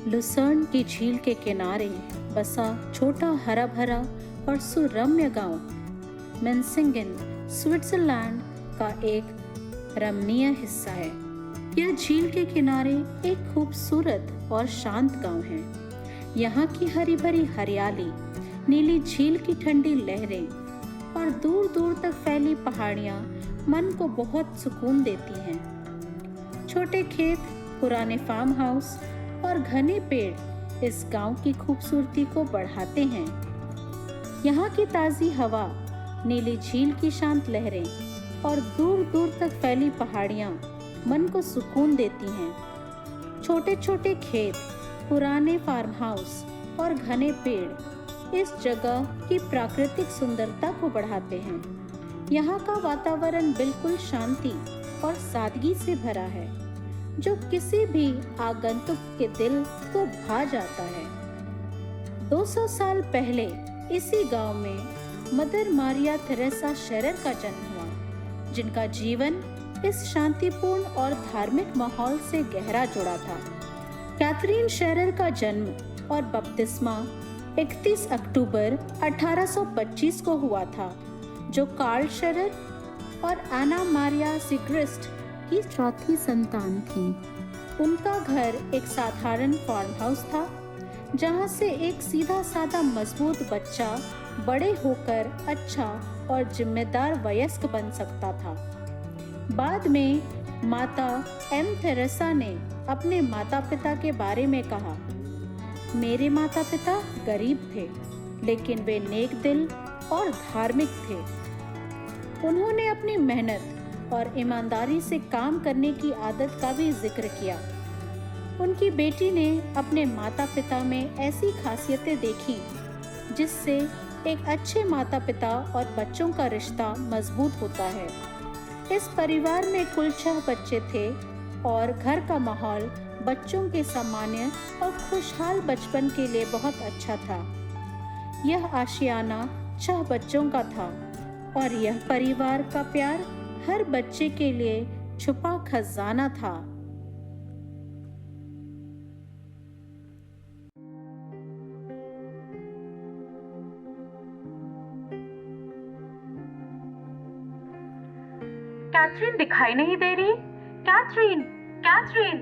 Lucerne की झील के किनारे बसा छोटा हरा भरा और सुरम्य गांव मेंसिंगन स्विट्जरलैंड का एक रमणीय हिस्सा है। यह झील के किनारे एक खूबसूरत और शांत गांव है। यहाँ की हरी भरी हरियाली, नीली झील की ठंडी लहरें और दूर दूर तक फैली पहाड़ियाँ मन को बहुत सुकून देती हैं। छोटे खेत, पुराने फार्म हाउस और घने पेड़ इस गांव की खूबसूरती को बढ़ाते हैं। यहाँ की ताज़ी हवा, नीली झील की शांत लहरें और दूर दूर तक फैली पहाड़ियाँ मन को सुकून देती हैं। छोटे छोटे खेत, पुराने फार्म हाउस और घने पेड़ इस जगह की प्राकृतिक सुंदरता को बढ़ाते हैं। यहाँ का वातावरण बिल्कुल शांति और सादगी से भरा है, जो किसी भी आगंतुक के दिल को भा जाता है। 200 साल पहले इसी गांव में मदर मारिया थेरेसा शेरर का जन्म हुआ, जिनका जीवन इस शांतिपूर्ण और धार्मिक माहौल से गहरा जुड़ा था। कैथरीन शेरर का जन्म और बपतिस्मा 31 अक्टूबर 1825 को हुआ था, जो कार्ल शेरर और एना मारिया सिग्रिस्ट की चौथी संतान थी। उनका घर एक साधारण फार्म हाउस था, जहां से एक सीधा साधा मजबूत बच्चा बड़े होकर अच्छा और जिम्मेदार वयस्क बन सकता था। बाद में माता एम थेरेसा ने अपने माता पिता के बारे में कहा, मेरे माता पिता गरीब थे, लेकिन वे नेक दिल और धार्मिक थे। उन्होंने अपनी मेहनत और ईमानदारी से काम करने की आदत का भी जिक्र किया। उनकी बेटी ने अपने माता पिता में ऐसी खासियतें देखी जिससे एक अच्छे माता पिता और बच्चों का रिश्ता मजबूत होता है। इस परिवार में कुल 6 बच्चे थे और घर का माहौल बच्चों के सामान्य और खुशहाल बचपन के लिए बहुत अच्छा था। यह आशियाना 6 बच्चों का था और यह परिवार का प्यार हर बच्चे के लिए छुपा खजाना था। कैथरीन दिखाई नहीं दे रही। कैथरीन, कैथरीन,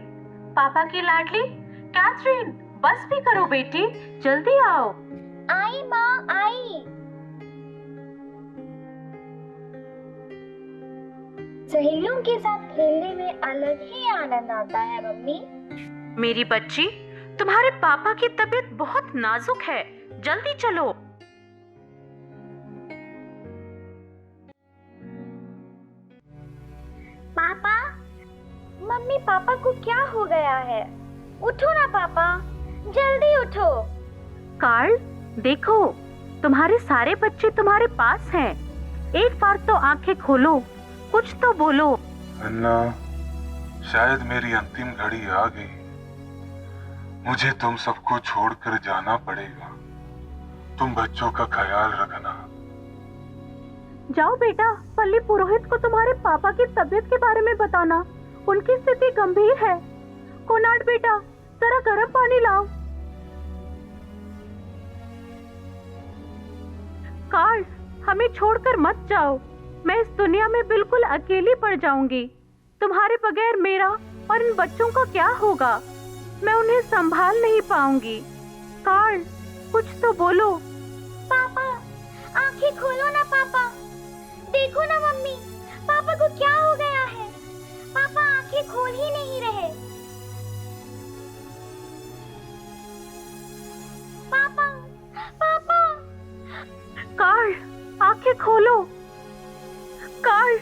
पापा की लाडली कैथरीन, बस भी करो बेटी, जल्दी आओ। आई माँ, आई। सहेलियों के साथ खेलने में अलग ही आनंद आता है मम्मी। मेरी बच्ची, तुम्हारे पापा की तबीयत बहुत नाजुक है, जल्दी चलो। पापा, मम्मी, पापा को क्या हो गया है? उठो ना पापा, जल्दी उठो। कार्ल, देखो, तुम्हारे सारे बच्चे तुम्हारे पास हैं। एक बार तो आंखें खोलो, कुछ तो बोलो। अन्ना, शायद मेरी अंतिम घड़ी आ गई। मुझे तुम सबको छोड़कर जाना पड़ेगा। तुम बच्चों का ख्याल रखना। जाओ बेटा, पल्ली पुरोहित को तुम्हारे पापा की तबीयत के बारे में बताना। उनकी स्थिति गंभीर है। कोनार्ड बेटा, जरा गर्म पानी लाओ। कार्ल, हमें छोड़कर मत जाओ। मैं इस दुनिया में बिल्कुल अकेली पड़ जाऊंगी। तुम्हारे बगैर मेरा और इन बच्चों का क्या होगा? मैं उन्हें संभाल नहीं पाऊंगी। कार्ल, कुछ तो बोलो। पापा, आंखें खोलो ना पापा। देखो ना मम्मी, पापा को क्या हो गया है? पापा आंखें खोल ही नहीं रहे। पापा, पापा। कार्ल, आंखें खोलो। कार्ल,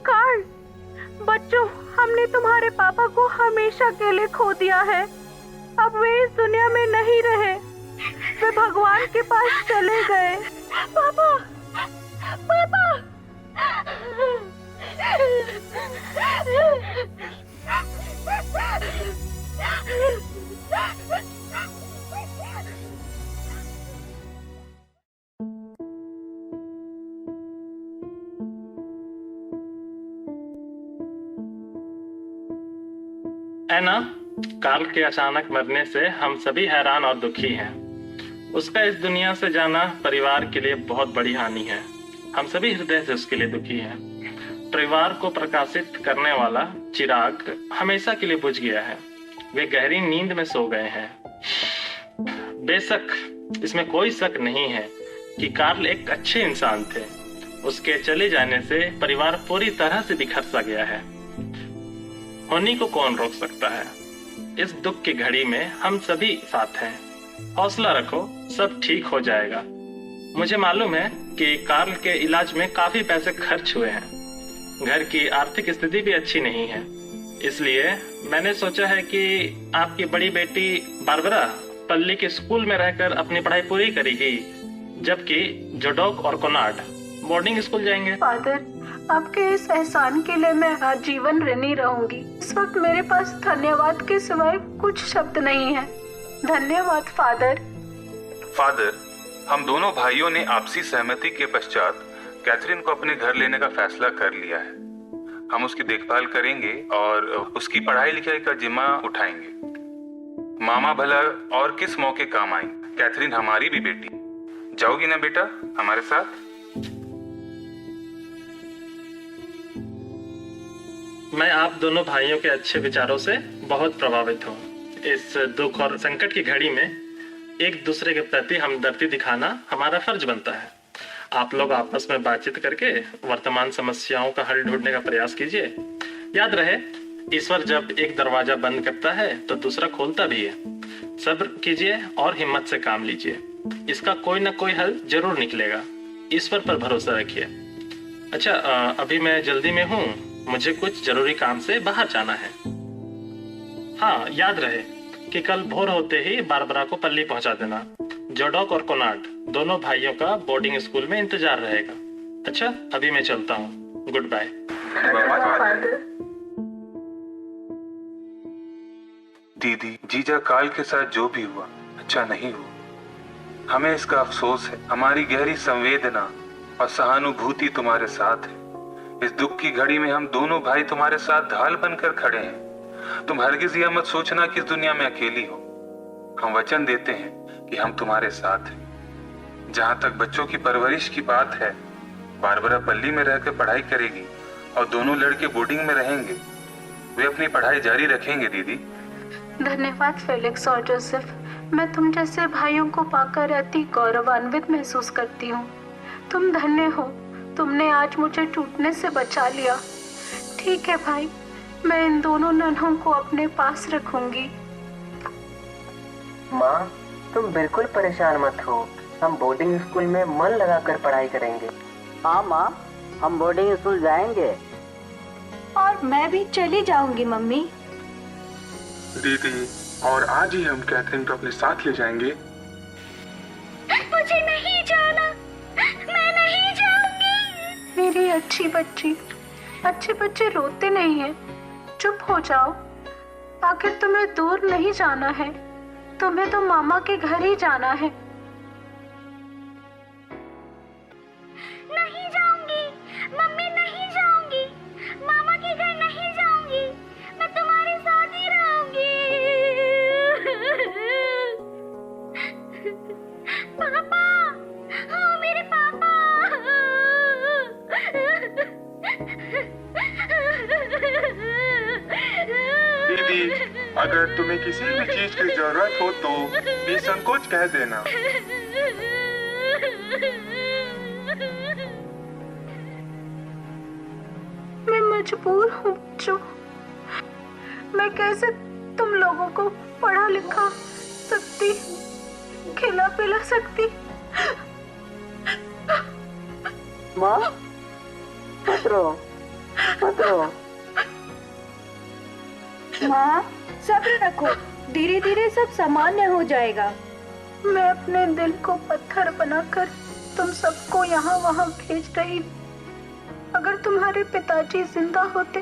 कार्ल, बच्चों, हमने तुम्हारे पापा को हमेशा के लिए खो दिया है। अब वे इस दुनिया में नहीं रहे। वे भगवान के पास चले गए। पापा, पापा। एना, कार्ल के अचानक मरने से हम सभी हैरान और दुखी हैं। उसका इस दुनिया से जाना परिवार के लिए बहुत बड़ी हानि है। हम सभी हृदय से उसके लिए दुखी हैं। परिवार को प्रकाशित करने वाला चिराग हमेशा के लिए बुझ गया है। वे गहरी नींद में सो गए हैं। बेशक इसमें कोई शक नहीं है कि कार्ल एक अच्छे इंसान थे। उसके चले जाने से परिवार पूरी तरह से बिखर सा गया है। होनी को कौन रोक सकता है? इस दुख की घड़ी में हम सभी साथ हैं। हौसला रखो, सब ठीक हो जाएगा। मुझे मालूम है कि कार्ल के इलाज में काफी पैसे खर्च हुए हैं। घर की आर्थिक स्थिति भी अच्छी नहीं है, इसलिए मैंने सोचा है कि आपकी बड़ी बेटी बारबरा पल्ली के स्कूल में रहकर अपनी पढ़ाई पूरी करेगी, जबकि जोडोक और कोनार्ड बोर्डिंग स्कूल जाएंगे। फादर, आपके इस एहसान के लिए मैं आजीवन ऋणी रहूंगी। इस वक्त मेरे पास धन्यवाद के सिवाय कुछ शब्द नहीं है। धन्यवाद फादर। फादर, हम दोनों भाइयों ने आपसी सहमति के पश्चात कैथरीन को अपने घर लेने का फैसला कर लिया है। हम उसकी देखभाल करेंगे और उसकी पढ़ाई लिखाई का जिम्मा उठाएंगे। मामा भला और किस मौके काम आएंगे। कैथरीन हमारी भी बेटी। जाओगी ना बेटा हमारे साथ? मैं आप दोनों भाइयों के अच्छे विचारों से बहुत प्रभावित हूँ। इस दुख और संकट की घड़ी में एक दूसरे के प्रति हमदर्दी दिखाना हमारा फर्ज बनता है। आप लोग आपस में बातचीत करके वर्तमान समस्याओं का हल ढूंढने का प्रयास कीजिए। याद रहे, ईश्वर जब एक दरवाजा बंद करता है तो दूसरा खोलता भी है। सब्र कीजिए और हिम्मत से काम लीजिए। इसका कोई ना कोई हल जरूर निकलेगा। ईश्वर पर भरोसा रखिए। अच्छा, अभी मैं जल्दी में हूँ। मुझे कुछ जरूरी काम से बाहर जाना है। हाँ, याद रहे कि कल भोर होते ही बारबरा को पल्ली पहुंचा देना। जोडोक और कोनार्ड दोनों भाइयों का बोर्डिंग स्कूल में इंतजार रहेगा। अच्छा, अभी मैं चलता हूँ। Goodbye. दीदी, जीजा काल के साथ जो भी हुआ अच्छा नहीं हुआ। हमें इसका अफसोस है। हमारी गहरी संवेदना और सहानुभूति तुम्हारे साथ है। इस दुख की घड़ी में हम दोनों भाई तुम्हारे साथ ढाल बनकर खड़े हैं। तुम हरगिज यह मत सोचना कि इस दुनिया में अकेली हो। हम वचन देते हैं कि हम तुम्हारे साथ हैं। जहां तक बच्चों की परवरिश की बात है, बारबरा पल्ली में रहकर पढ़ाई करेगी और दोनों लड़के बोर्डिंग में रहेंगे। वे अपनी पढ़ाई जारी रखेंगे। दीदी, धन्यवाद फेलिक्स और जोसेफ। मैं तुम जैसे भाइयों को पाकर अति गौरवान्वित महसूस करती हूँ। तुम धन्य हो। तुमने आज मुझे टूटने से बचा लिया। ठीक है भाई, मैं इन दोनों नन्हों को अपने पास रखूंगी। माँ, तुम बिल्कुल परेशान मत हो। हम बोर्डिंग स्कूल में मन लगाकर पढ़ाई करेंगे। हाँ माँ, हम बोर्डिंग स्कूल जाएंगे। और मैं भी चली जाऊंगी मम्मी। दीदी, और आज ही हम कैथरीन को अपने साथ ले जाएंगे। मुझे नहीं जाना, मैं नहीं जाऊंगी। मेरी अच्छी बच्ची, अच्छे बच्चे रोते नहीं हैं। चुप हो जाओ। आखिर तुम्हें दूर नहीं जाना है। तुम्हें तो मामा के घर ही जाना है। नहीं जाऊंगी मम्मी, नहीं जाऊंगी। मामा के घर नहीं जाऊंगी। मैं तुम्हारे साथ ही रहूंगी। पापा, हाँ मेरे पापा। दीदी, अगर तुम्हें किसी भी चीज की जरूरत हो तो निसंकोच कह देना। मैं मजबूर हूँ बच्चों। मैं कैसे तुम लोगों को पढ़ा लिखा सकती, खिला पिला सकती। माँ, मत रो, मत रो। माँ, सब्र रखो। धीरे धीरे सब सामान्य हो जाएगा। मैं अपने दिल को पत्थर बनाकर तुम सबको यहाँ वहाँ भेज रही। अगर तुम्हारे पिताजी जिंदा होते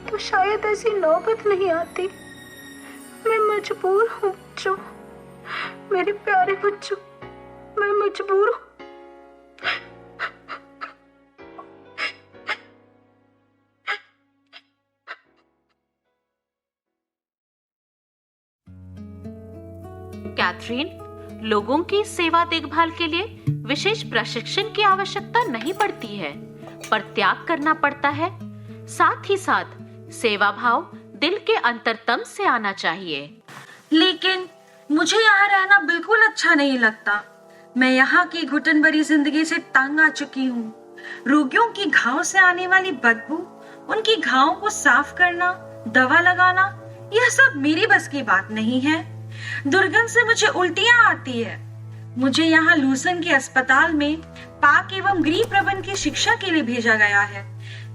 तो शायद ऐसी नौबत नहीं आती। मैं मजबूर हूँ बच्चों, मेरे प्यारे बच्चों, मैं मजबूर हूँ। कैथरीन, लोगों की सेवा देखभाल के लिए विशेष प्रशिक्षण की आवश्यकता नहीं पड़ती है, पर त्याग करना पड़ता है। साथ ही साथ सेवा भाव दिल के अंतरतम से आना चाहिए। लेकिन मुझे यहाँ रहना बिल्कुल अच्छा नहीं लगता। मैं यहाँ की घुटन भरी जिंदगी से तंग आ चुकी हूँ। रोगियों की घाव से आने वाली बदबू, उनकी घावों को साफ करना, दवा लगाना, यह सब मेरी बस की बात नहीं है। दुर्गंध से मुझे उल्टियां आती है। मुझे यहाँ लूसन के अस्पताल में पाक एवं गृह प्रबंधन की शिक्षा के लिए भेजा गया है,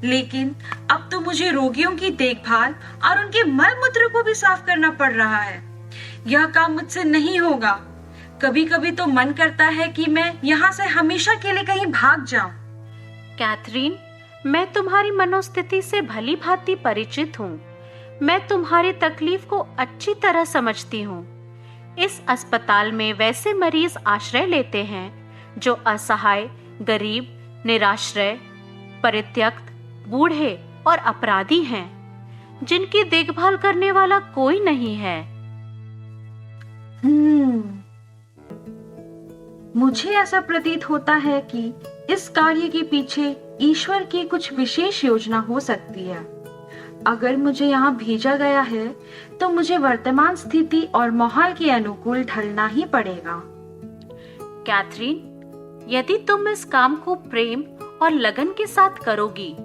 लेकिन अब तो मुझे रोगियों की देखभाल और उनके मल मूत्र को भी साफ करना पड़ रहा है। यह काम मुझसे नहीं होगा। कभी कभी तो मन करता है कि मैं यहाँ से हमेशा के लिए कहीं भाग जाऊं। कैथरीन, मैं तुम्हारी मनोस्थिति से भली भांति परिचित हूँ। मैं तुम्हारी तकलीफ को अच्छी तरह समझती हूँ। इस अस्पताल में वैसे मरीज आश्रय लेते हैं जो असहाय, गरीब, निराश्रय, परित्यक्त, बूढ़े और अपराधी हैं, जिनकी देखभाल करने वाला कोई नहीं है। मुझे ऐसा प्रतीत होता है कि इस कार्य के पीछे ईश्वर की कुछ विशेष योजना हो सकती है। अगर मुझे यहाँ भेजा गया है तो मुझे वर्तमान स्थिति और माहौल के अनुकूल ढलना ही पड़ेगा। कैथरीन, यदि तुम इस काम को प्रेम और लगन के साथ करोगी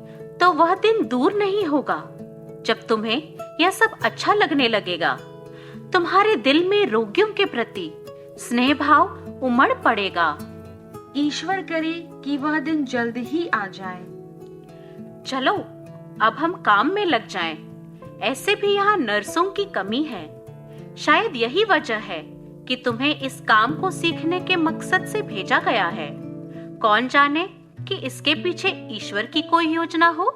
तो वह दिन दूर नहीं होगा जब तुम्हें यह सब अच्छा लगने लगेगा। तुम्हारे दिल में रोगियों के प्रति स्नेह भाव उमड़ पड़ेगा। ईश्वर करे कि वह दिन जल्द ही आ जाए। चलो अब हम काम में लग जाएं। ऐसे भी यहाँ नर्सों की कमी है। शायद यही वजह है कि तुम्हें इस काम को सीखने के मकसद से भेजा गया है। कौन जाने कि इसके पीछे ईश्वर की कोई योजना हो।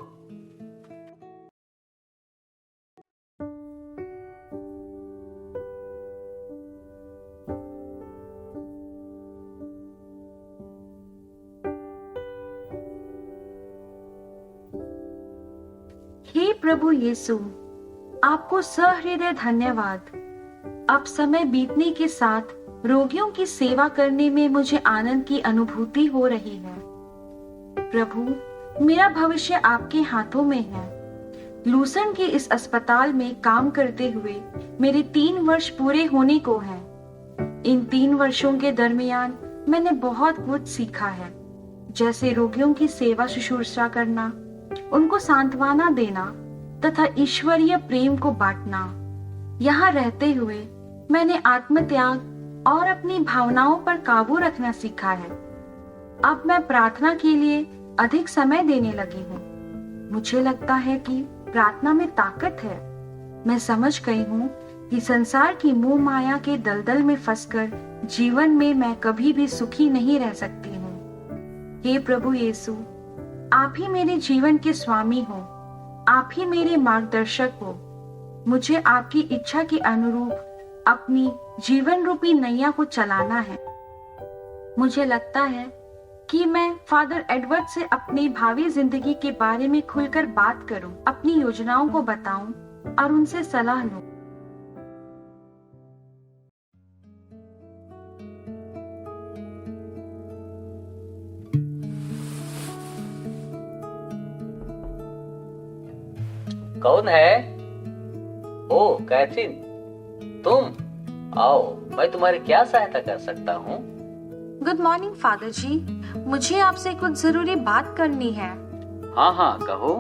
हे प्रभु यीशु, आपको सहृदय धन्यवाद। अब समय बीतने के साथ रोगियों की सेवा करने में मुझे आनंद की अनुभूति हो रही है। प्रभु, मेरा भविष्य आपके हाथों में है। लूसन के इस अस्पताल में काम करते हुए मेरे 3 वर्ष पूरे होने को हैं। इन 3 वर्षों के दरमियान मैंने बहुत कुछ सीखा है, जैसे रोगियों की सेवा शुश्रूषा करना, उनको सांत्वना देना तथा ईश्वरीय प्रेम को बांटना। यहाँ रहते हुए मैंने आत्मत्याग और अपनी भावनाओं पर काबू रखना सीखा है। अब मैं प्रार्थना के लिए अधिक समय देने लगी हूँ। मुझे लगता है कि प्रार्थना में ताकत है। मैं समझ गई हूँ कि संसार की मोह माया के दलदल में फंसकर जीवन में मैं कभी भी सुखी नहीं रह सकती हूँ। हे प्रभु यीशु, आप ही मेरे जीवन के स्वामी हो। आप ही मेरे मार्गदर्शक हो। मुझे आपकी इच्छा के अनुरूप अपनी जीवन रूपी नैया को चलाना है। मुझे लगता है कि मैं फादर एडवर्ड से अपनी भावी जिंदगी के बारे में खुलकर बात करूं, अपनी योजनाओं को बताऊं और उनसे सलाह लूं। कौन है? ओ कैथरीन, तुम आओ, मैं तुम्हारी क्या सहायता कर सकता हूँ? गुड मॉर्निंग फादर जी, मुझे आपसे कुछ जरूरी बात करनी है। हाँ हाँ कहो।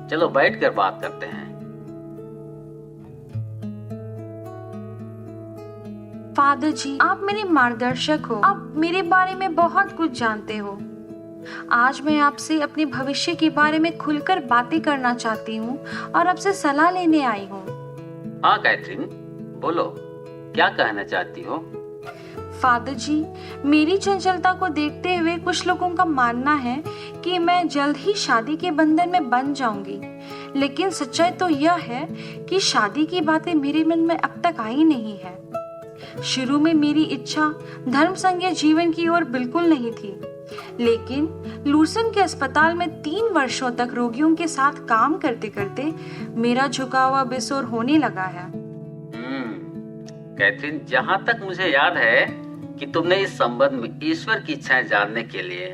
चलो बैठकर बात करते हैं। फादर जी, आप मेरे मार्गदर्शक हो। आप मेरे बारे में बहुत कुछ जानते हो। आज मैं आपसे अपने भविष्य के बारे में खुलकर बातें करना चाहती हूँ और आपसे सलाह लेने आई हूँ। हाँ कैथरीन, बोलो, क्या कहना चाहती हो? फादर जी, मेरी चंचलता को देखते हुए कुछ लोगों का मानना है कि मैं जल्द ही शादी के बंधन में बंध जाऊंगी, लेकिन सच्चाई तो यह है कि शादी की बातें मेरे मन में अब तक आई नहीं है। शुरू में मेरी इच्छा धर्म संज्ञ जीवन की ओर बिल्कुल नहीं थी, लेकिन लूसन के अस्पताल में 3 वर्षों तक रोगियों के साथ काम करते करते मेरा झुकाव बेसुर होने लगा है। कैथरीन, जहां तक मुझे याद है कि तुमने इस संबंध में ईश्वर की इच्छाएं जानने के लिए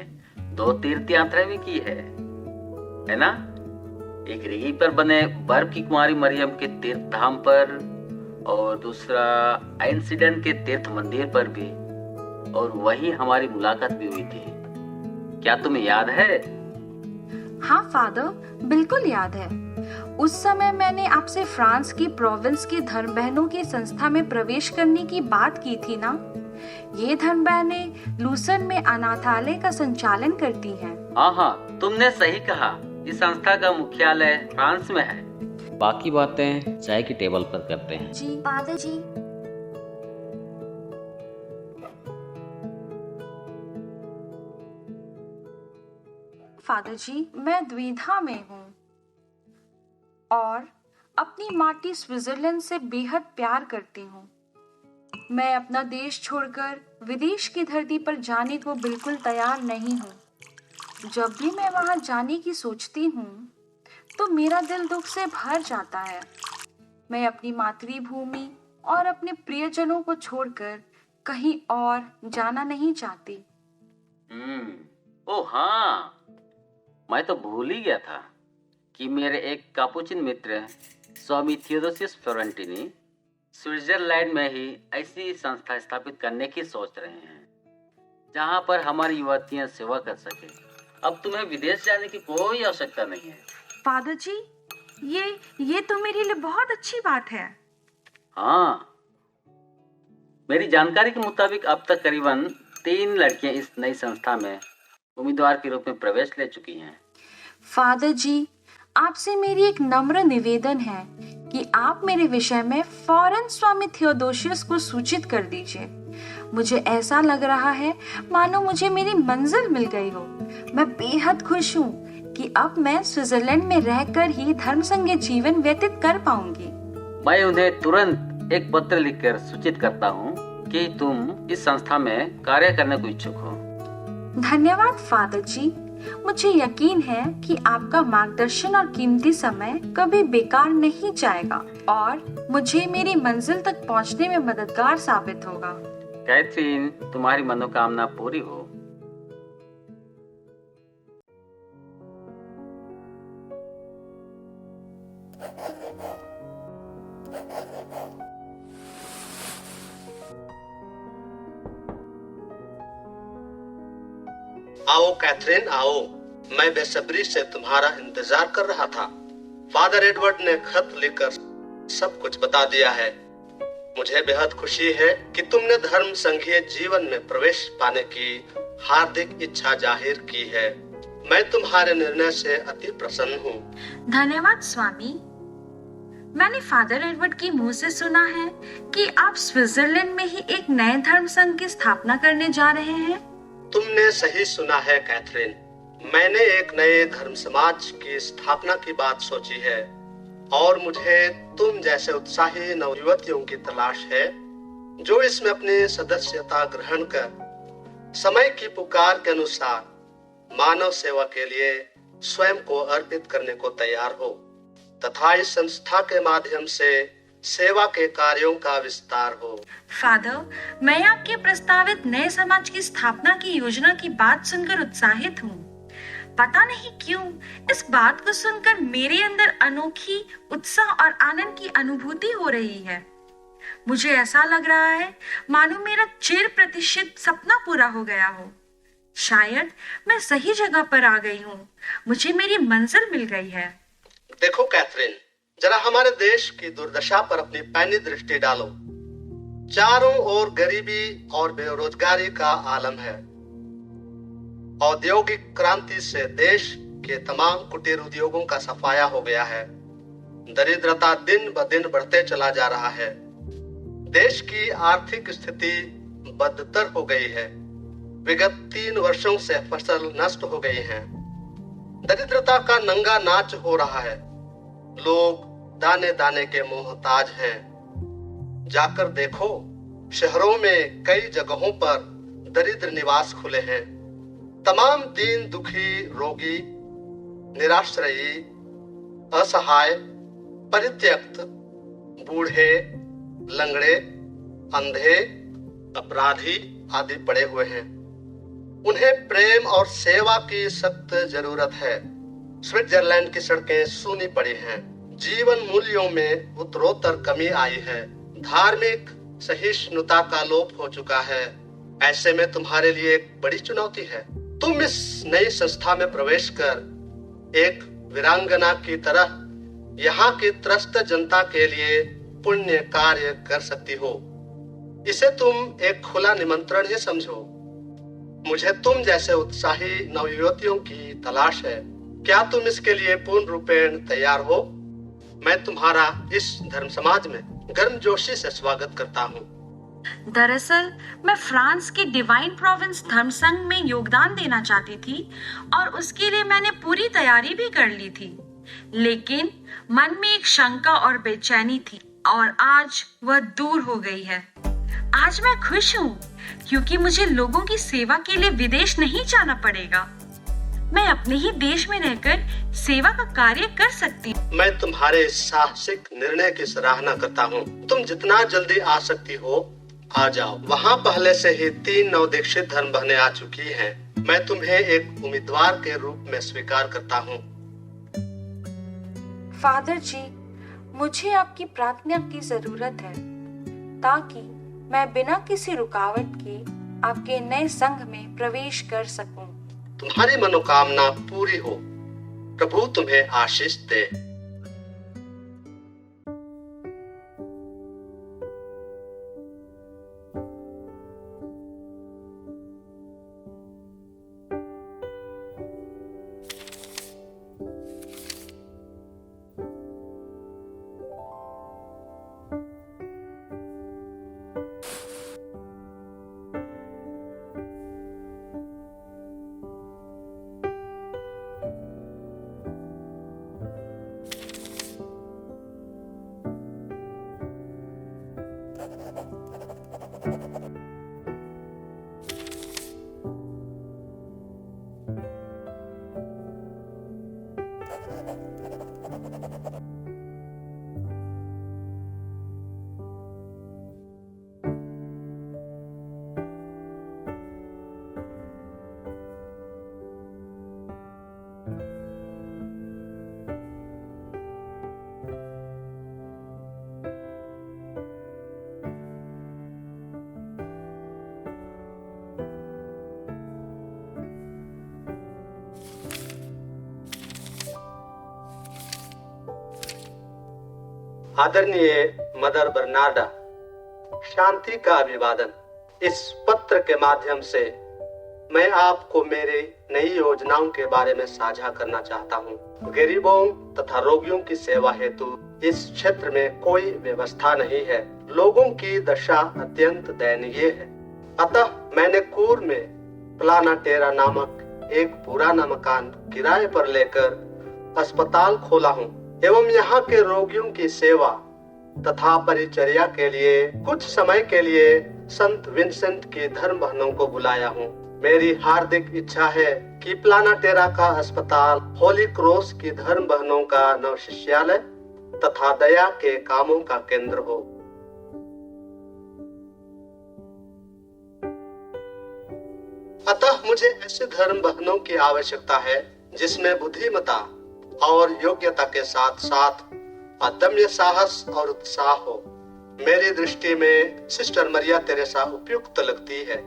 2 तीर्थ यात्राएं भी की है ना? एक रिगी पर बने बर्फ की कुंवारी मरियम के तीर्थ धाम पर, और दूसरा इंसिडेंट के तीर्थ मंदिर पर भी, और वही हमारी मुलाकात भी हुई थी। क्या तुम्हें याद है? हाँ फादर, बिल्कुल याद है। उस समय मैंने आपसे फ्रांस की प्रोविंस की धर्म बहनों की संस्था में प्रवेश करने की बात की थी ना? ये धर्म बहनें लूसन में अनाथालय का संचालन करती हैं। हाँ, तुमने सही कहा। इस संस्था का मुख्यालय फ्रांस में है। बाकी बातें चाय की टेबल पर करते हैं। जी फादर जी। फादर जी, मैं द्विधा में हूँ और अपनी माटी स्विट्जरलैंड से बेहद प्यार करती हूँ। मैं अपना देश छोड़कर विदेश की धरती पर जाने को बिल्कुल तैयार नहीं हूँ। जब भी मैं वहाँ जाने की सोचती हूँ तो मेरा दिल दुख से भर जाता है। मैं अपनी मातृभूमि और अपने प्रियजनों को छोड़कर कहीं और जाना नहीं चाहती। ओह हाँ, मैं तो भूल ही गया था कि मेरे एक कापुचिन मित्र स्वामी थियोडोसियस फ्लोरेंटिनी स्विट्जरलैंड में ही ऐसी संस्था स्थापित करने की सोच रहे हैं जहां पर हमारी युवतियां सेवा कर सके। अब तुम्हें विदेश जाने की कोई आवश्यकता नहीं है। फादर जी, ये तो मेरे लिए बहुत अच्छी बात है। हाँ, मेरी जानकारी के मुताबिक अब तक करीबन 3 लड़कियां इस नई संस्था में उम्मीदवार के रूप में प्रवेश ले चुकी हैं। फादर जी, आपसे मेरी एक नम्र निवेदन है कि आप मेरे विषय में फौरन स्वामी थियोडोसियस को सूचित कर दीजिए। मुझे ऐसा लग रहा है मानो मुझे मेरी मंजिल मिल गई हो। मैं बेहद खुश हूँ कि अब मैं स्विट्जरलैंड में रहकर ही धर्म संगे जीवन व्यतीत कर पाऊंगी। मैं उन्हें तुरंत एक पत्र लिखकर सूचित करता हूँ कि तुम इस संस्था में कार्य करने को इच्छुक हो। धन्यवाद फादर जी। मुझे यकीन है कि आपका मार्गदर्शन और कीमती समय कभी बेकार नहीं जाएगा और मुझे मेरी मंजिल तक पहुंचने में मददगार साबित होगा। कैथरीन, तुम्हारी मनोकामना पूरी हो। आओ कैथरीन, आओ। मैं बेसब्री से तुम्हारा इंतजार कर रहा था। फादर एडवर्ड ने खत लिखकर सब कुछ बता दिया है। मुझे बेहद खुशी है कि तुमने धर्म संघीय जीवन में प्रवेश पाने की हार्दिक इच्छा जाहिर की है। मैं तुम्हारे निर्णय से अति प्रसन्न हूँ। धन्यवाद स्वामी। मैंने फादर एडवर्ड के मुंह से सुना है कि आप स्विट्जरलैंड में ही एक नए धर्म संघ की स्थापना करने जा रहे हैं। तुमने सही सुना है कैथरीन। मैंने एक नए धर्म समाज की स्थापना की बात सोची है और मुझे तुम जैसे उत्साही नवयुवतियों की तलाश है जो इसमें अपनी सदस्यता ग्रहण कर समय की पुकार के अनुसार मानव सेवा के लिए स्वयं को अर्पित करने को तैयार हो तथा इस संस्था के माध्यम से सेवा के कार्यों का विस्तार हो। फादर, मैं आपके प्रस्तावित नए समाज की स्थापना की योजना की बात सुनकर उत्साहित हूँ। पता नहीं क्यों इस बात को सुनकर मेरे अंदर अनोखी उत्साह और आनंद की अनुभूति हो रही है। मुझे ऐसा लग रहा है मानो मेरा चिर प्रतीक्षित सपना पूरा हो गया हो। शायद मैं सही जगह पर आ गई हूँ। मुझे मेरी मंजिल मिल गई है। देखो कैथरीन, जरा हमारे देश की दुर्दशा पर अपनी पैनी दृष्टि डालो। चारों ओर गरीबी और बेरोजगारी का आलम है। औद्योगिक क्रांति से देश के तमाम कुटीर उद्योगों का सफाया हो गया है। दरिद्रता दिन ब दिन बढ़ते चला जा रहा है। देश की आर्थिक स्थिति बदतर हो गई है। विगत 3 वर्षों से फसल नष्ट हो गई है। दरिद्रता का नंगा नाच हो रहा है। लोग दाने दाने के मोहताज हैं। जाकर देखो, शहरों में कई जगहों पर दरिद्र निवास खुले हैं। तमाम दीन दुखी, रोगी, निराश्रयी, असहाय, परित्यक्त, बूढ़े, लंगड़े, अंधे, अपराधी आदि पड़े हुए हैं। उन्हें प्रेम और सेवा की सख्त जरूरत है। स्विट्जरलैंड की सड़कें सूनी पड़ी हैं। जीवन मूल्यों में उत्तरोत्तर कमी आई है। धार्मिक सहिष्णुता का लोप हो चुका है। ऐसे में तुम्हारे लिए एक बड़ी चुनौती है। तुम इस नई संस्था में प्रवेश कर एक वीरांगना की तरह यहाँ की त्रस्त जनता के लिए पुण्य कार्य कर सकती हो। इसे तुम एक खुला निमंत्रण ही समझो। मुझे तुम जैसे उत्साही नवयुवतियों की तलाश है। क्या तुम इसके लिए पूर्ण रूपेण तैयार हो? मैं तुम्हारा इस धर्म समाज में गर्मजोशी से स्वागत करता हूँ। दरअसल मैं फ्रांस की डिवाइन प्रोविंस धर्म संघ में योगदान देना चाहती थी और उसके लिए मैंने पूरी तैयारी भी कर ली थी, लेकिन मन में एक शंका और बेचैनी थी और आज वह दूर हो गई है। आज मैं खुश हूँ क्योंकि मुझे लोगों की सेवा के लिए विदेश नहीं जाना पड़ेगा। मैं अपने ही देश में रहकर सेवा का कार्य कर सकती हूँ। मैं तुम्हारे साहसिक निर्णय की सराहना करता हूँ। तुम जितना जल्दी आ सकती हो आ जाओ। वहाँ पहले से ही 3 नवदीक्षित धर्म बहनें आ चुकी हैं। मैं तुम्हें एक उम्मीदवार के रूप में स्वीकार करता हूँ। फादर जी, मुझे आपकी प्रार्थना की जरूरत है ताकि मैं बिना किसी रुकावट के आपके नए संघ में प्रवेश कर सकूं। तुम्हारी मनोकामना पूरी हो। प्रभु तुम्हें आशीष दे। आदरणीय मदर बर्नार्डा, शांति का अभिवादन। इस पत्र के माध्यम से मैं आपको मेरी नई योजनाओं के बारे में साझा करना चाहता हूँ। गरीबों तथा रोगियों की सेवा हेतु इस क्षेत्र में कोई व्यवस्था नहीं है। लोगों की दशा अत्यंत दयनीय है। अतः मैंने कूर में प्लाना टेरा नामक एक पुराना मकान किराए पर लेकर अस्पताल खोला हूँ एवं यहाँ के रोगियों की सेवा तथा परिचर्या के लिए कुछ समय के लिए संत विंसेंट की धर्म बहनों को बुलाया हूँ। मेरी हार्दिक इच्छा है कि प्लाना टेरा का अस्पताल होली क्रॉस की धर्म बहनों का नवशिष्यालय तथा दया के कामों का केंद्र हो। अतः मुझे ऐसे धर्म बहनों की आवश्यकता है जिसमें बुद्धिमता और योग्यता के साथ साथ अदम्य साहस और उत्साह हो। मेरी दृष्टि में सिस्टर मरिया तेरेसा उपयुक्त लगती है।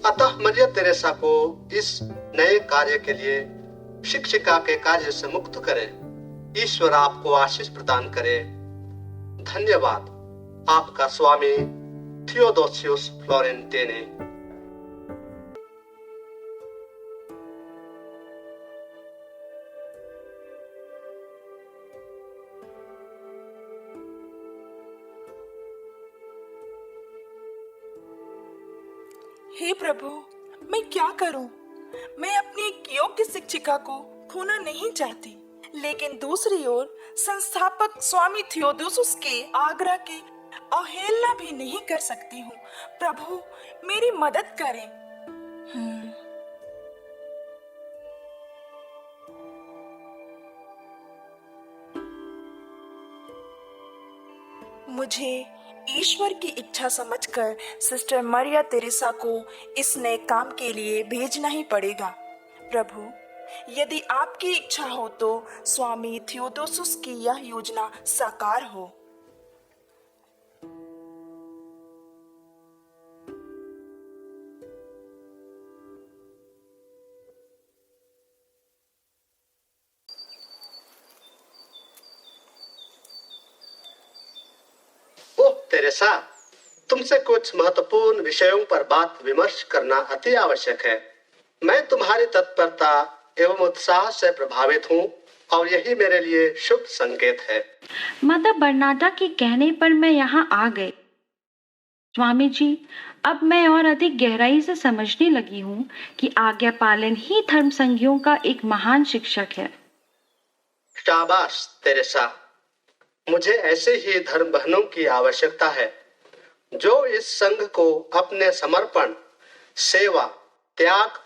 अतः मरिया तेरेसा को इस नए कार्य के लिए शिक्षिका के कार्य से मुक्त करें। ईश्वर आपको आशीष प्रदान करे। धन्यवाद। आपका स्वामी थियोडोसियस फ्लोरेंटिने। हे प्रभु, मैं क्या करूं? मैं अपनी एक योग्य शिक्षिका को खोना नहीं चाहती, लेकिन दूसरी ओर संस्थापक स्वामी थियोडोसुस के आग्रह के अवहेलना भी नहीं कर सकती हूँ। प्रभु मेरी मदद करें। मुझे ईश्वर की इच्छा समझकर सिस्टर मरिया तेरेसा को इस नए काम के लिए भेजना ही पड़ेगा। प्रभु यदि आपकी इच्छा हो तो स्वामी थियोदोसुस की यह योजना साकार हो। ओह तेरेसा, तुमसे कुछ महत्वपूर्ण विषयों पर बात विमर्श करना अति आवश्यक है। मैं तुम्हारी तत्परता एवं उत्साह से प्रभावित हूँ और यही मेरे लिए शुभ संकेत है। मदर बर्नाडा के कहने पर मैं यहाँ आ गई। स्वामी जी, अब मैं और अधिक गहराई से समझने लगी हूँ कि आज्ञा पालन ही धर्म संघियों का एक महान शिक्षक है। शाबाश तेरेसा, मुझे ऐसे ही धर्म बहनों की आवश्यकता है जो इस संघ को अपने समर्पण, सेवा, त्याग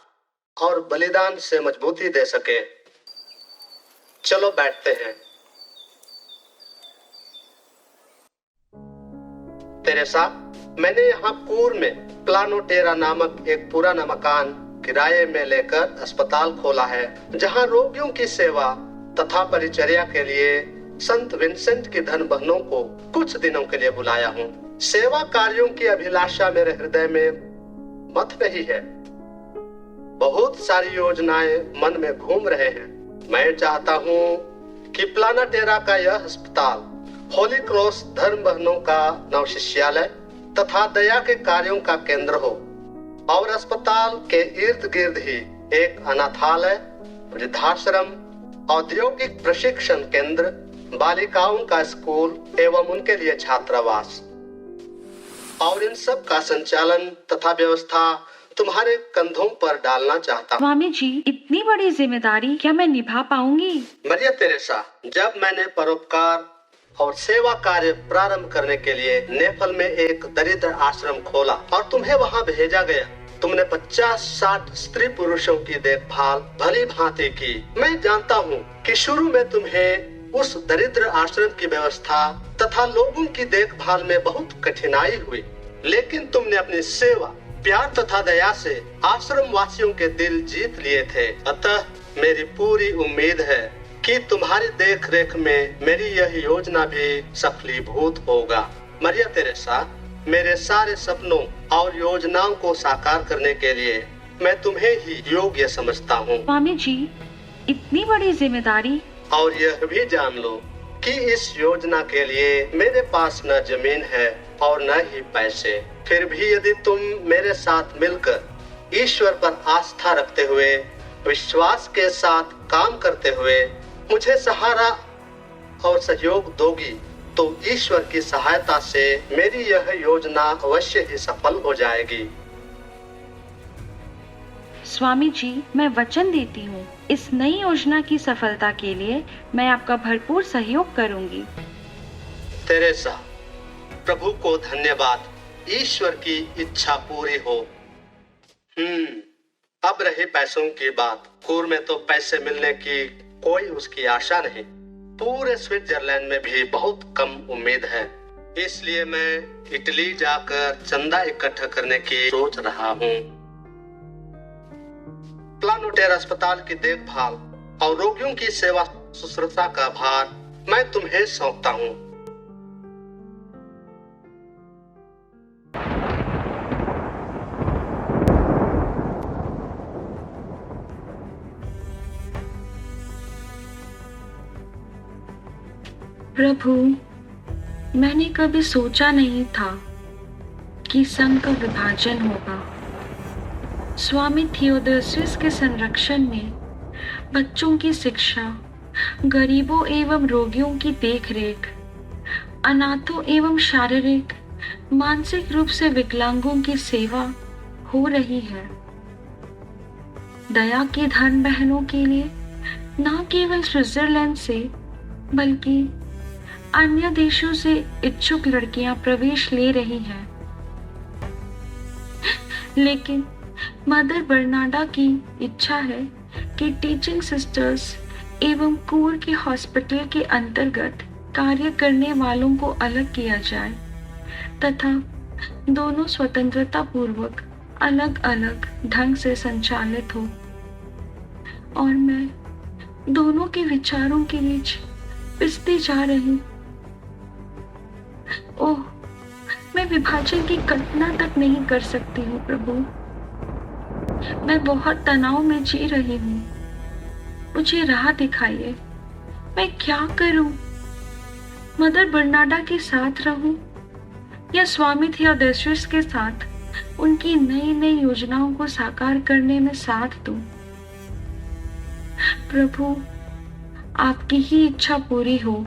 और बलिदान से मजबूती दे सके। चलो बैठते हैं। तेरेसा, मैंने यहाँ पूर्व में प्लानोटेरा नामक एक पुराना मकान किराए में लेकर अस्पताल खोला है, जहाँ रोगियों की सेवा तथा परिचर्या के लिए संत विंसेंट की धर्म बहनों को कुछ दिनों के लिए बुलाया हूँ। सेवा कार्यों की अभिलाषा मेरे हृदय में मथ रही है। बहुत सारी योजनाएं मन में घूम रहे हैं। मैं चाहता हूँ कि प्लानाटेरा का यह अस्पताल होली क्रॉस धर्म बहनों का नवशिष्यालय तथा दया के कार्यों का केंद्र हो और अस्पताल के इर्द गिर्द ही एक अनाथालय, वृद्धाश्रम, औद्योगिक प्रशिक्षण केंद्र, बालिकाओं का स्कूल एवं उनके लिए छात्रावास, और इन सब का संचालन तथा व्यवस्था तुम्हारे कंधों पर डालना चाहता हूँ। स्वामी जी, इतनी बड़ी जिम्मेदारी क्या मैं निभा पाऊंगी? मरिया तेरेसा, जब मैंने परोपकार और सेवा कार्य प्रारंभ करने के लिए नेपल में एक दरिद्र आश्रम खोला और तुम्हें वहाँ भेजा गया, तुमने 50-60 स्त्री पुरुषों की देखभाल भली भांति की। मैं जानता हूँ कि शुरू में तुम्हें उस दरिद्र आश्रम की व्यवस्था तथा लोगों की देखभाल में बहुत कठिनाई हुई, लेकिन तुमने अपनी सेवा, प्यार तथा दया से आश्रम वासियों के दिल जीत लिए थे। अतः मेरी पूरी उम्मीद है कि तुम्हारी देख रेख में मेरी यह योजना भी सफलीभूत होगा। मरिया तेरेसा, मेरे सारे सपनों और योजनाओं को साकार करने के लिए मैं तुम्हें ही योग्य समझता हूँ। स्वामी जी, इतनी बड़ी जिम्मेदारी। और यह भी जान लो कि इस योजना के लिए मेरे पास न जमीन है और न ही पैसे। फिर भी यदि तुम मेरे साथ मिलकर ईश्वर पर आस्था रखते हुए, विश्वास के साथ काम करते हुए मुझे सहारा और सहयोग दोगी, तो ईश्वर की सहायता से मेरी यह योजना अवश्य ही सफल हो जाएगी। स्वामी जी, मैं वचन देती हूँ, इस नई योजना की सफलता के लिए मैं आपका भरपूर सहयोग करूंगी। तेरेसा, प्रभु को धन्यवाद। ईश्वर की इच्छा पूरी हो। अब रही पैसों की बात। पूर्व में तो पैसे मिलने की कोई उसकी आशा नहीं। पूरे स्विट्जरलैंड में भी बहुत कम उम्मीद है। इसलिए मैं इटली जाकर चंदा इकट्ठा करने की सोच रहा हूँ। प्लानोटेरा अस्पताल की देखभाल और रोगियों की सेवा शुश्रूषा का भार मैं तुम्हें सौंपता हूँ। प्रभु, मैंने कभी सोचा नहीं था कि संघ का विभाजन होगा। स्वामी थियोडोसियस के संरक्षण में बच्चों की शिक्षा, गरीबों एवं रोगियों की देखरेख, अनाथों एवं शारीरिक मानसिक रूप से विकलांगों की सेवा हो रही है। दया की धर्म बहनों के लिए न केवल स्विट्जरलैंड से बल्कि अन्य देशों से इच्छुक लड़कियां प्रवेश ले रही हैं, लेकिन मदर बर्नाडा की इच्छा है कि टीचिंग सिस्टर्स एवं कूर के हॉस्पिटल के अंतर्गत कार्य करने वालों को अलग किया जाए तथा दोनों स्वतंत्रता पूर्वक अलग अलग ढंग से संचालित हो, और मैं दोनों के विचारों के बीच पिसती जा रही। ओह, मैं विभाजन की कल्पना तक नहीं कर सकती हूँ प्रभु। मैं बहुत तनाव में जी रही हूँ, मुझे राह दिखाइए। मैं क्या करूं? मदर बर्नाडा के साथ रहूं या स्वामी थियोडोसियस के साथ उनकी नई नई योजनाओं को साकार करने में साथ दूं? प्रभु, आपकी ही इच्छा पूरी हो।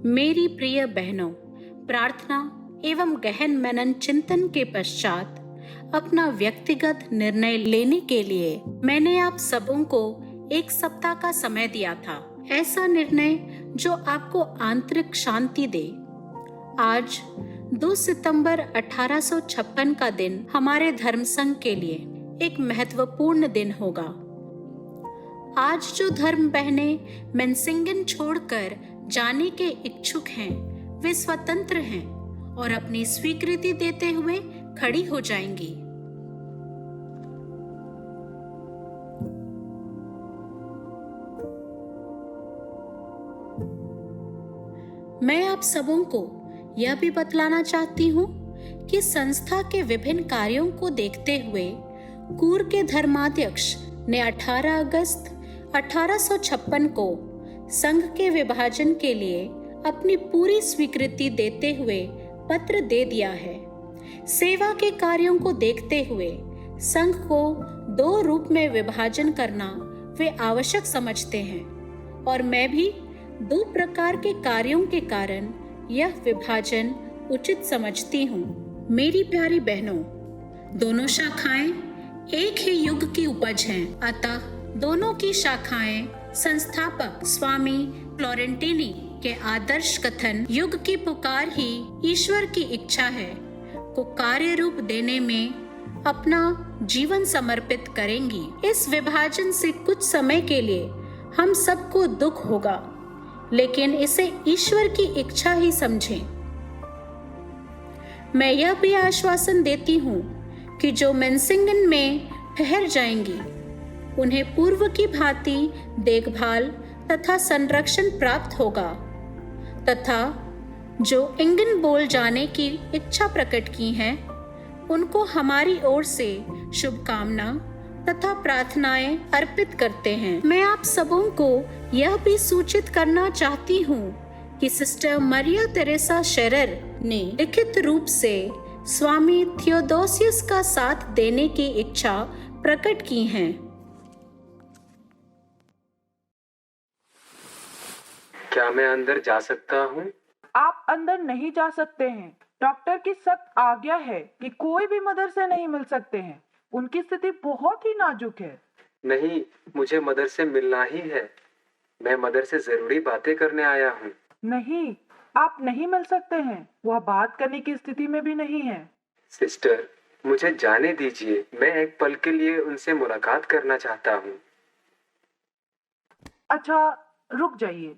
मेरी प्रिय बहनों, प्रार्थना एवं गहन मनन चिंतन के पश्चात अपना व्यक्तिगत निर्णय लेने के लिए मैंने आप सबों को एक सप्ताह का समय दिया था। ऐसा निर्णय जो आपको आंतरिक शांति दे। आज 2 सितंबर 1856 का दिन हमारे धर्म संघ के लिए एक महत्वपूर्ण दिन होगा। आज जो धर्म बहनें मेन्सिंगन छोड़कर जाने के इच्छुक हैं, वे स्वतंत्र हैं और अपनी स्वीकृति देते हुए खड़ी हो जाएंगी। मैं आप सबों को यह भी बतलाना चाहती हूँ कि संस्था के विभिन्न कार्यों को देखते हुए कूर के धर्माध्यक्ष ने 18 अगस्त 1856 को संघ के विभाजन के लिए अपनी पूरी स्वीकृति देते हुए पत्र दे दिया है। सेवा के कार्यों को देखते हुए संघ को 2 रूप में विभाजन करना वे आवश्यक समझते हैं, और मैं भी 2 प्रकार के कार्यों के कारण यह विभाजन उचित समझती हूँ। मेरी प्यारी बहनों, दोनों शाखाएं एक ही युग की उपज हैं, अतः दोनों की शाखाएं संस्थापक स्वामी फ्लोरेंटीनी के आदर्श कथन युग की पुकार ही ईश्वर की इच्छा है को कार्य रूप देने में अपना जीवन समर्पित करेंगी। इस विभाजन से कुछ समय के लिए हम सबको दुख होगा, लेकिन इसे ईश्वर की इच्छा ही समझें। मैं यह भी आश्वासन देती हूँ कि जो मेन्सिंगन में ठहर जाएंगी उन्हें पूर्व की भांति देखभाल तथा संरक्षण प्राप्त होगा, तथा जो इंगन बोल जाने की इच्छा प्रकट की हैं उनको हमारी ओर से शुभकामना तथा प्रार्थनाएं अर्पित करते हैं। मैं आप सबों को यह भी सूचित करना चाहती हूँ कि सिस्टर मरिया तेरेसा शेरर ने लिखित रूप से स्वामी थियोडोसियस का साथ देने की इच्छा प्रकट की है। क्या मैं अंदर जा सकता हूँ? आप अंदर नहीं जा सकते हैं। डॉक्टर की सख्त आज्ञा है कि कोई भी मदर से नहीं मिल सकते हैं। उनकी स्थिति बहुत ही नाजुक है। नहीं, मुझे मदर से मिलना ही है। मैं मदर से जरूरी बातें करने आया हूँ। नहीं, आप नहीं मिल सकते हैं। वह बात करने की स्थिति में भी नहीं है। सिस्टर, मुझे जाने दीजिए। मैं एक पल के लिए उनसे मुलाकात करना चाहता हूँ। अच्छा, रुक जाइए।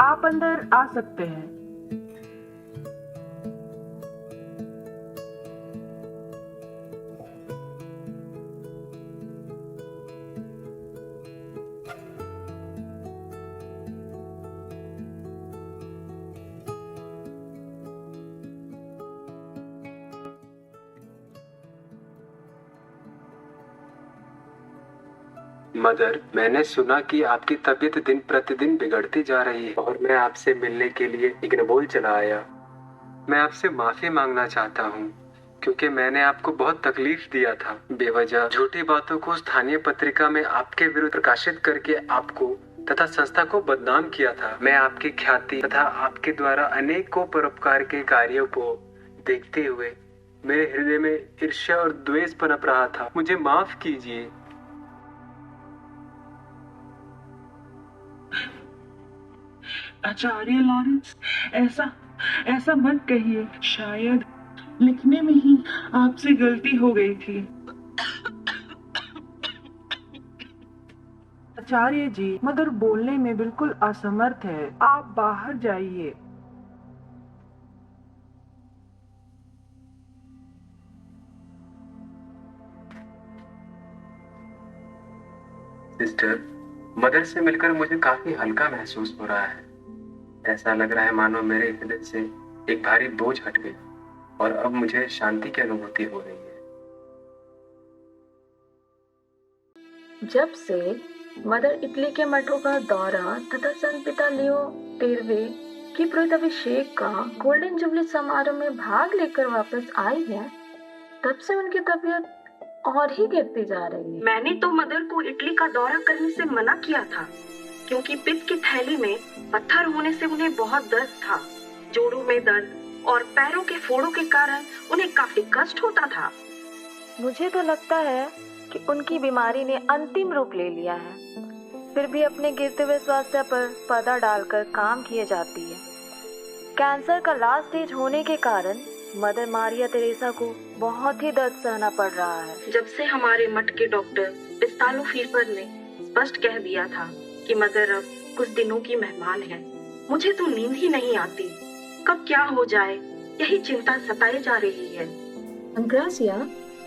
आप अंदर आ सकते हैं। मदर, मैंने सुना कि आपकी तबीयत दिन प्रतिदिन बिगड़ती जा रही है और मैं आपसे मिलने के लिए इग्नोबोल चला आया। मैं आपसे माफी मांगना चाहता हूँ क्योंकि मैंने आपको बहुत तकलीफ दिया था। बेवजह झूठी बातों को स्थानीय पत्रिका में आपके विरुद्ध प्रकाशित करके आपको तथा संस्था को बदनाम किया था। मैं आपकी ख्याति तथा आपके द्वारा अनेकों परोपकार के कार्यों को देखते हुए मेरे हृदय में ईर्ष्या और द्वेष पनप रहा था। मुझे माफ कीजिए। आचार्य लॉरेंस, ऐसा मत कहिए। शायद लिखने में ही आपसे गलती हो गई थी। आचार्य जी, मदर बोलने में बिल्कुल असमर्थ है। आप बाहर जाइए। सिस्टर, मदर से मिलकर मुझे काफी हल्का महसूस हो रहा है। ऐसा लग रहा है मानो मेरे हृदय से एक भारी बोझ हट गया और अब मुझे शांति की अनुभूति हो रही है। जब से मदर इटली के मठों का दौरा तथा संत पिता लियो 13वें की पुरोहिताभिषेक का गोल्डन जुबली समारोह में भाग लेकर वापस आई है, तब से उनकी तबीयत और ही गिरती जा रही है। मैंने तो मदर को इटली का दौरा करने से मना किया था क्योंकि पित्त की थैली में पत्थर होने से उन्हें बहुत दर्द था। जोड़ों में दर्द और पैरों के फोड़ों के कारण उन्हें काफी कष्ट होता था। मुझे तो लगता है कि उनकी बीमारी ने अंतिम रूप ले लिया है। फिर भी अपने गिरते हुए स्वास्थ्य पर पर्दा डालकर काम किए जाती है। कैंसर का लास्ट स्टेज होने के कारण मदर मारिया तेरेसा को बहुत ही दर्द सहना पड़ रहा है। जब से हमारे मठ के डॉक्टर पिस्तालो फीफर ने स्पष्ट कह दिया था कि मदर अब कुछ दिनों की मेहमान है, मुझे तो नींद ही नहीं आती। कब क्या हो जाए यही चिंता सताए जा रही है। अंग्रासिया,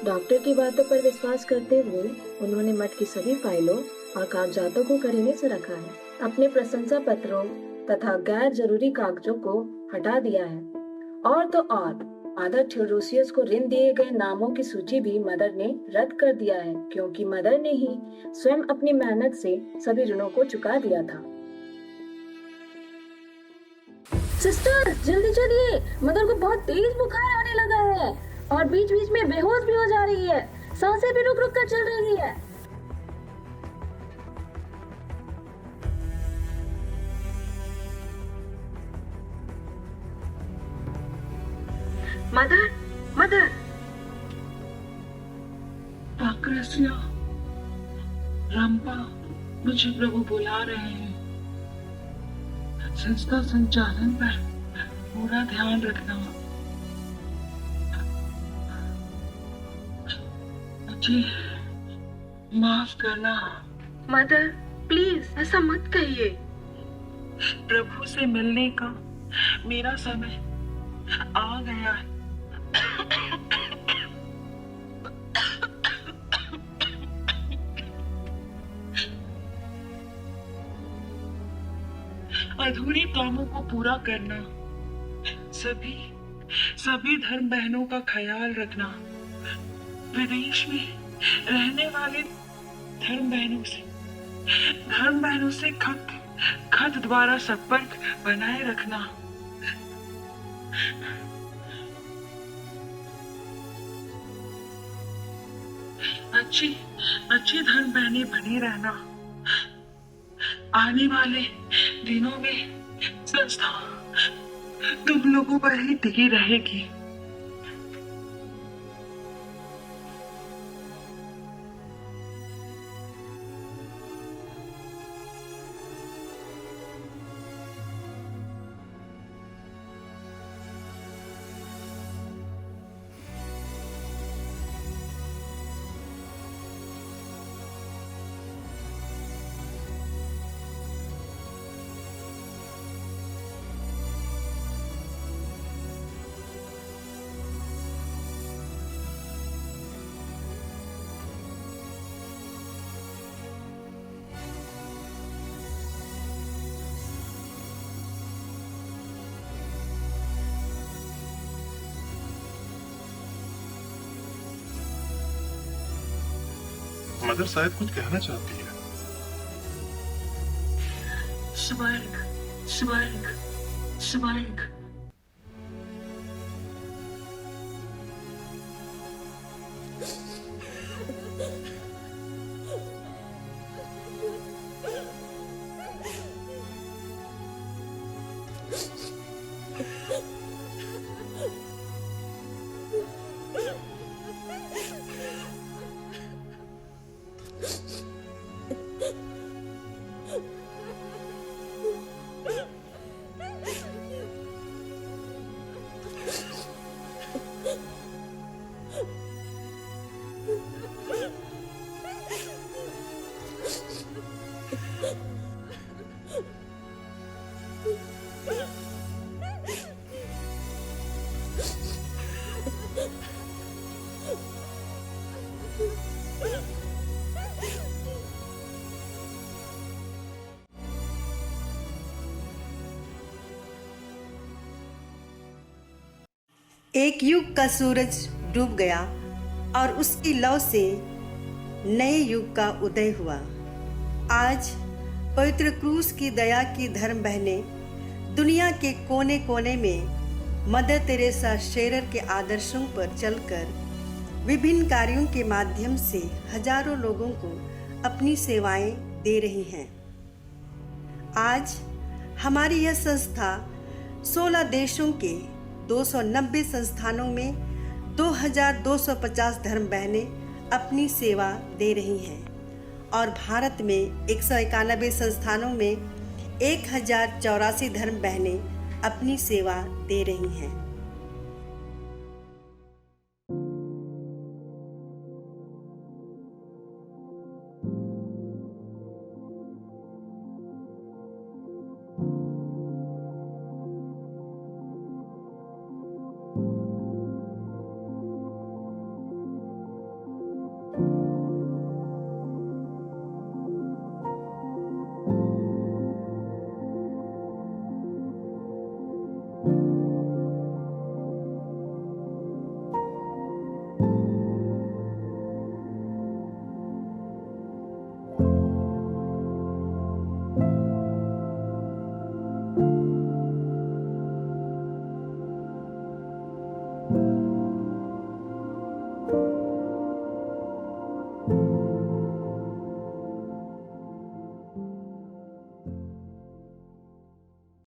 डॉक्टर की बातों पर विश्वास करते हुए उन्होंने मठ की सभी फाइलों और कागजातों को करीने से रखा है। अपने प्रशंसा पत्रों तथा गैर जरूरी कागजों को हटा दिया है। और तो और फादर थियोडोसियस को ऋण दिए गए नामों की सूची भी मदर ने रद्द कर दिया है, क्योंकि मदर ने ही स्वयं अपनी मेहनत से सभी ऋणों को चुका दिया था। सिस्टर, जल्दी चलिए, मदर को बहुत तेज बुखार आने लगा है और बीच बीच में बेहोश भी हो जा रही है। सांसें भी रुक रुक कर चल रही है। Mother, mother. आक्रासिया, रामपा, मुझे प्रभु बुला रहे हैं। संस्था संचालन पर पूरा ध्यान रखना। मुझे माफ करना। मदर, प्लीज ऐसा मत कहिए। प्रभु से मिलने का मेरा समय आ गया है। अधूरे कामों को पूरा करना, सभी धर्म बहनों का ख्याल रखना, विदेश में रहने वाले धर्म बहनों से खत द्वारा संपर्क बनाए रखना, अच्छी धर्म बहनें बने रहना। आने वाले दिनों में संस्था तुम लोगों पर ही टिकी रहेगी। मदर शायद कुछ कहना चाहती है। स्वर्ग स्वर्ग स्वर्ग। एक युग का सूरज डूब गया और उसकी लौ से नए युग का उदय हुआ। आज पवित्र क्रूस की दया की धर्म बहनें दुनिया के कोने कोने में मदर तेरेसा शेरर के आदर्शों पर चलकर विभिन्न कार्यों के माध्यम से हजारों लोगों को अपनी सेवाएं दे रही हैं। आज हमारी यह संस्था 16 देशों के 290 संस्थानों में 2250 धर्म बहनें अपनी सेवा दे रही हैं और भारत में 191 संस्थानों में 1084 धर्म बहनें अपनी सेवा दे रही हैं।